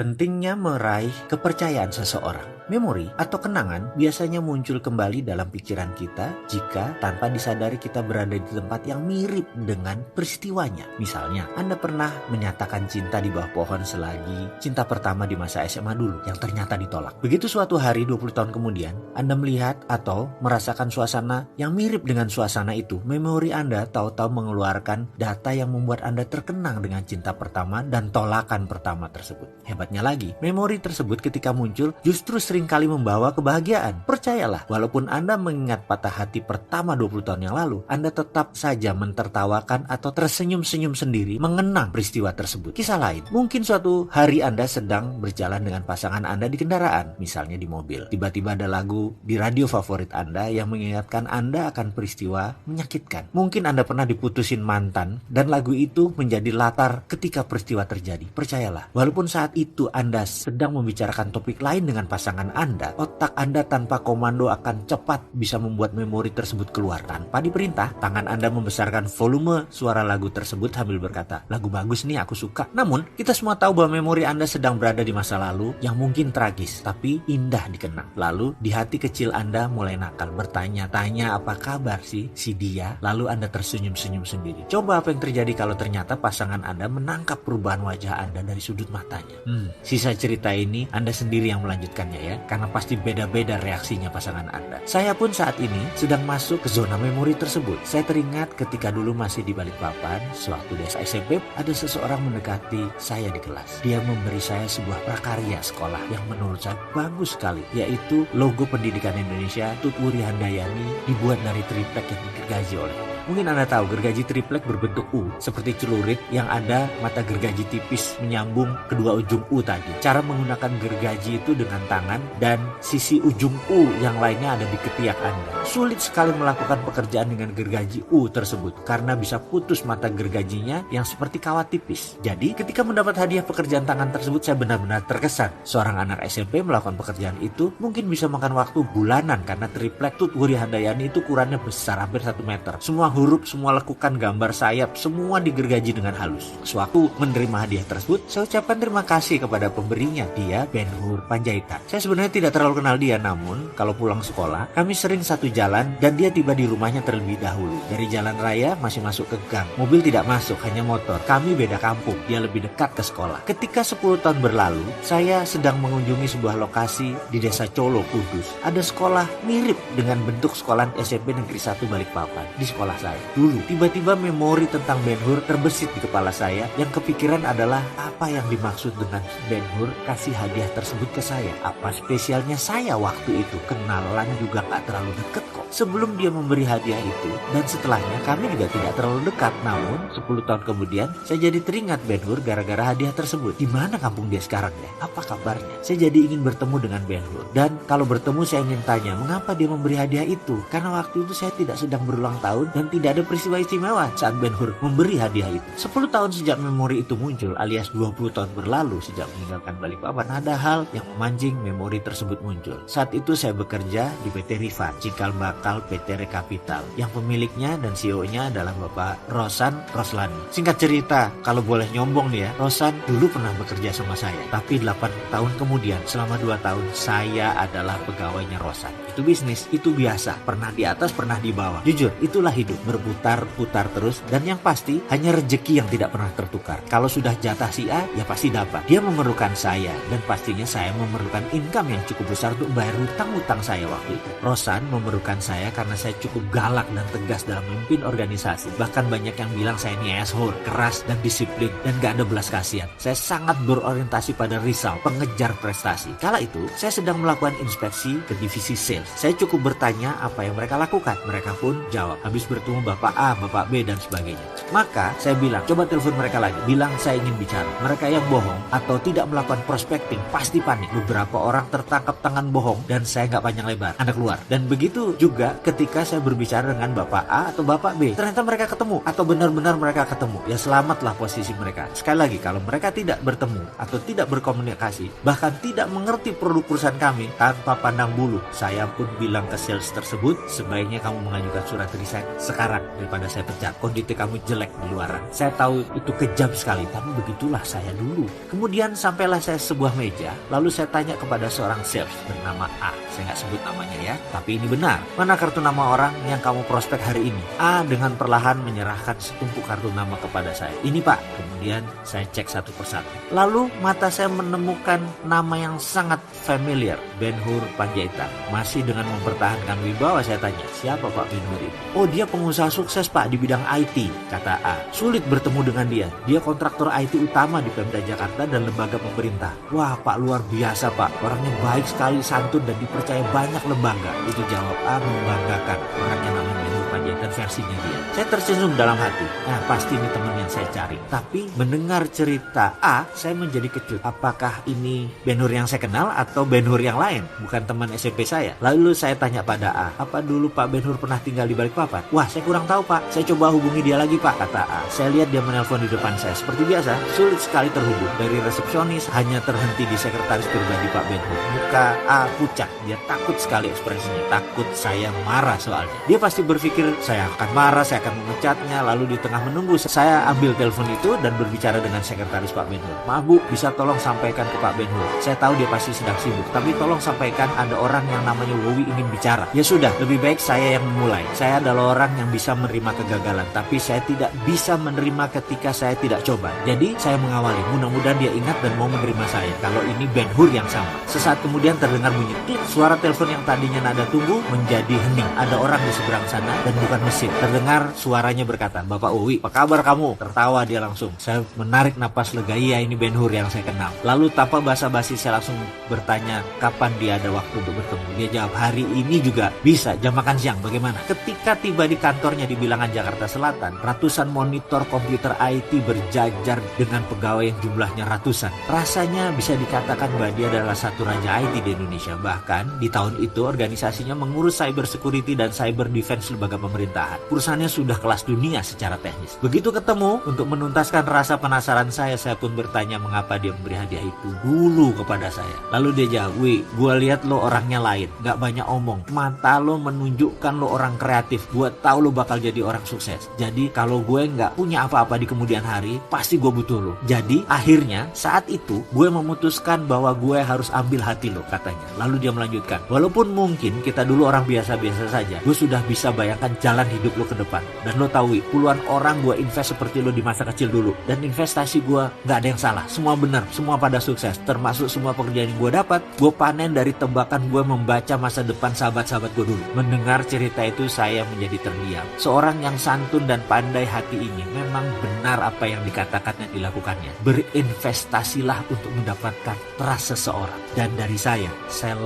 Pentingnya meraih kepercayaan seseorang. Memori atau kenangan biasanya muncul kembali dalam pikiran kita jika tanpa disadari kita berada di tempat yang mirip dengan peristiwanya. Misalnya, Anda pernah menyatakan cinta di bawah pohon selagi cinta pertama di masa SMA dulu yang ternyata ditolak. Begitu suatu hari 20 tahun kemudian, Anda melihat atau merasakan suasana yang mirip dengan suasana itu, memori Anda tahu-tahu mengeluarkan data yang membuat Anda terkenang dengan cinta pertama dan tolakan pertama tersebut. Hebatnya lagi, memori tersebut ketika muncul justru seringkali membawa kebahagiaan. Percayalah, walaupun Anda mengingat patah hati pertama 20 tahun yang lalu, Anda tetap saja mentertawakan atau tersenyum-senyum sendiri mengenang peristiwa tersebut. Kisah lain, mungkin suatu hari Anda sedang berjalan dengan pasangan Anda di kendaraan, misalnya di mobil. Tiba-tiba ada lagu di radio favorit Anda yang mengingatkan Anda akan peristiwa menyakitkan. Mungkin Anda pernah diputusin mantan dan lagu itu menjadi latar ketika peristiwa terjadi. Percayalah, walaupun saat itu Anda sedang membicarakan topik lain dengan pasangan Anda, otak Anda tanpa komando akan cepat bisa membuat memori tersebut keluar. Tanpa diperintah, tangan Anda membesarkan volume suara lagu tersebut sambil berkata, lagu bagus nih, aku suka. Namun, kita semua tahu bahwa memori Anda sedang berada di masa lalu yang mungkin tragis, tapi indah dikenang. Lalu, di hati kecil Anda mulai nakal, bertanya-tanya apa kabar si dia, lalu Anda tersenyum-senyum sendiri. Coba apa yang terjadi kalau ternyata pasangan Anda menangkap perubahan wajah Anda dari sudut matanya. Sisa cerita ini Anda sendiri yang melanjutkannya ya, karena pasti beda-beda reaksinya pasangan Anda. Saya pun saat ini sedang masuk ke zona memori tersebut. Saya teringat ketika dulu masih di Balikpapan, sewaktu di SMP, ada seseorang mendekati saya di kelas. Dia memberi saya sebuah prakarya sekolah yang menurut saya bagus sekali, yaitu logo pendidikan Indonesia Tut Wuri Handayani dibuat dari triplek yang digergaji olehnya. Mungkin Anda tahu gergaji triplek berbentuk U, seperti celurit yang ada mata gergaji tipis menyambung kedua ujung U tadi. Cara menggunakan gergaji itu dengan tangan dan sisi ujung U yang lainnya ada di ketiak Anda. Sulit sekali melakukan pekerjaan dengan gergaji U tersebut karena bisa putus mata gergajinya yang seperti kawat tipis. Jadi ketika mendapat hadiah pekerjaan tangan tersebut, saya benar-benar terkesan. Seorang anak SMP melakukan pekerjaan itu mungkin bisa makan waktu bulanan karena triplek Tut Wuri Handayani itu ukurannya besar, hampir 1 meter. Semua huruf, semua lekukan gambar sayap, semua digergaji dengan halus. Sewaktu menerima hadiah tersebut, saya ucapkan terima kasih kepada pemberinya. Dia Ben Hur Panjaitan. Saya sebenarnya tidak terlalu kenal dia, namun kalau pulang sekolah, kami sering satu jalan dan dia tiba di rumahnya terlebih dahulu. Dari jalan raya masih masuk ke gang. Mobil tidak masuk, hanya motor. Kami beda kampung, dia lebih dekat ke sekolah. Ketika 10 tahun berlalu, saya sedang mengunjungi sebuah lokasi di Desa Colo, Kudus. Ada sekolah mirip dengan bentuk sekolah SMP Negeri 1 Balikpapan. Di sekolah saya dulu, tiba-tiba memori tentang Ben Hur terbesit di kepala saya. Yang kepikiran adalah apa yang dimaksud dengan Ben Hur kasih hadiah tersebut ke saya. Apa spesialnya saya waktu itu? Kenalan juga gak terlalu deket kok. Sebelum dia memberi hadiah itu dan setelahnya kami juga tidak terlalu dekat. Namun 10 tahun kemudian saya jadi teringat Ben Hur gara-gara hadiah tersebut. Di mana kampung dia sekarang ya? Apa kabarnya? Saya jadi ingin bertemu dengan Ben Hur. Dan kalau bertemu saya ingin tanya mengapa dia memberi hadiah itu. Karena waktu itu saya tidak sedang berulang tahun dan tidak ada peristiwa istimewa saat Ben Hur memberi hadiah itu. 10 tahun sejak memori itu muncul, alias 20 tahun berlalu sejak meninggalkan Balikpapan, ada hal yang memancing memori tersebut muncul. Saat itu saya bekerja di PT Rifan, cikal bakal PT Rekapital, yang pemiliknya dan CEO-nya adalah Bapak Rosan Roslani. Singkat cerita, kalau boleh nyombong nih ya, Rosan dulu pernah bekerja sama saya, tapi 8 tahun kemudian, selama 2 tahun, saya adalah pegawainya Rosan. Itu bisnis, itu biasa, pernah di atas, pernah di bawah. Jujur, itulah hidup, berputar-putar terus, dan yang pasti hanya rezeki yang tidak pernah tertukar. Kalau sudah jatah si A, ya pasti dapat. Dia memerlukan saya, dan pastinya saya memerlukan income yang cukup besar untuk membayar hutang-hutang saya waktu itu. Rosan memerlukan saya karena saya cukup galak dan tegas dalam memimpin organisasi. Bahkan banyak yang bilang saya ini asshole, keras dan disiplin, dan gak ada belas kasihan. Saya sangat berorientasi pada result, pengejar prestasi. Kala itu, saya sedang melakukan inspeksi ke divisi sales. Saya cukup bertanya apa yang mereka lakukan. Mereka pun jawab, habis bertemu Bapak A, Bapak B, dan sebagainya. Maka saya bilang, coba telepon mereka lagi. Bilang saya ingin bicara. Mereka yang bohong atau tidak melakukan prospecting pasti panik. Beberapa orang tertangkap tangan bohong dan saya nggak panjang lebar. Anda keluar. Dan begitu juga ketika saya berbicara dengan Bapak A atau Bapak B. Ternyata mereka ketemu atau benar-benar mereka ketemu. Ya selamatlah posisi mereka. Sekali lagi, kalau mereka tidak bertemu atau tidak berkomunikasi, bahkan tidak mengerti produk perusahaan kami tanpa pandang bulu, saya pun bilang ke sales tersebut, sebaiknya kamu mengajukan surat resign sekarang daripada saya pecat. Kondisi kamu jelek di luaran. Saya tahu itu kejam sekali, tapi begitulah saya dulu. Kemudian Kemudian sampailah saya sebuah meja, lalu saya tanya kepada seorang sales bernama A. Saya nggak sebut namanya ya, tapi ini benar. Mana kartu nama orang yang kamu prospek hari ini? A dengan perlahan menyerahkan setumpuk kartu nama kepada saya. Ini Pak. Kemudian saya cek satu persatu. Lalu mata saya menemukan nama yang sangat familiar, Ben Hur Panjaitan. Masih dengan mempertahankan wibawa saya tanya, siapa Pak Ben Hur itu? Oh, dia pengusaha sukses Pak di bidang IT, kata A. Sulit bertemu dengan dia. Dia kontraktor IT utama di Pemda Jakarta dan lembaga pemerintah. Wah Pak, luar biasa Pak. Orangnya baik sekali, santun dan dipercaya banyak lembaga. Itu jawab A membanggakan. Orangnya namanya Ben Hur Panjaitan versinya dia. Saya tersenyum dalam hati. Nah, pasti ini teman yang saya cari. Tapi mendengar cerita A, saya menjadi kejut. Apakah ini Ben Hur yang saya kenal atau Ben Hur yang lain? Bukan teman SMP saya. Lalu saya tanya pada A, apa dulu Pak Ben Hur pernah tinggal di Balikpapan? Wah, saya kurang tahu Pak. Saya coba hubungi dia lagi Pak, kata A. Saya lihat dia menelpon di depan saya. Seperti biasa, sulit sekali terhubung. Dari resepsionis hanya terhenti di sekretaris pribadi Pak Ben Hur. Muka A pucat. Dia takut sekali ekspresinya. Takut saya marah soalnya. Dia pasti berpikir saya akan marah, saya akan memecatnya. Lalu di tengah menunggu, saya ambil telepon itu dan berbicara dengan sekretaris Pak Ben Hur. Maaf Bu, bisa tolong sampaikan ke Pak Ben Hur. Saya tahu dia pasti sedang sibuk, tapi tolong sampaikan ada orang yang namanya Wowi ingin bicara. Ya sudah, lebih baik saya yang memulai. Saya adalah orang yang bisa menerima kegagalan, tapi saya tidak bisa menerima ketika saya tidak coba. Jadi saya mengawali, mudah-mudahan dia ingat dan mau menerima saya kalau ini Ben Hur yang sama. Sesaat kemudian terdengar bunyi klik. Suara telepon yang tadinya nada tunggu menjadi hening. Ada orang di seberang sana dan bukan mesin. Terdengar suaranya berkata, Bapak Wowi, apa kabar kamu? Tertawa dia langsung. Saya menarik napas lega, iya ini Ben Hur yang saya kenal. Lalu tanpa basa-basi saya langsung bertanya kapan dia ada waktu untuk bertemu. Dia jawab, hari ini juga bisa, jam makan siang bagaimana? Ketika tiba di kantornya di Bilangan Jakarta Selatan, ratusan monitor komputer IT berjajar dengan pegawai yang jumlahnya ratusan. Rasanya bisa dikatakan bahwa dia adalah satu raja IT di Indonesia. Bahkan di tahun itu organisasinya mengurus cyber security dan cyber defense lembaga pemerintahan. Perusahaannya sudah kelas dunia secara teknis. Begitu ketemu, untuk menuntaskan rasa penasaran saya pun bertanya mengapa dia memberi hadiah itu dulu kepada saya. Lalu dia jawab, Wi, gue lihat lo orangnya lain, gak banyak omong. Mata lo menunjukkan lo orang kreatif. Gue tahu lo bakal jadi orang sukses. Jadi kalau gue gak punya apa-apa di kemudian hari, pasti gue butuh lo. Jadi akhirnya saat itu gue memutuskan bahwa gue harus ambil hati lo, katanya. Lalu dia melanjutkan, walaupun mungkin kita dulu orang biasa-biasa saja, gue sudah bisa bayangkan jalan hidup lo ke depan. Dan lo tahu, Wi, puluhan orang gue invest seperti lo di masa kecil dulu. Dan investasi gue gak ada yang salah. Semua benar, semua pada sukses. Termasuk semua pekerjaan yang gue dapat, gue panen dari tebakan gue membaca masa depan sahabat-sahabat gue dulu. Mendengar cerita itu saya menjadi terdiam. Seorang yang santun dan pandai hati ini memang benar apa yang dikatakannya dilakukannya. Berinvestasilah untuk mendapatkan trust seseorang. Dan dari saya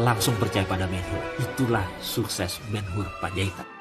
langsung percaya pada Ben Hur. Itulah sukses Ben Hur Panjaitan.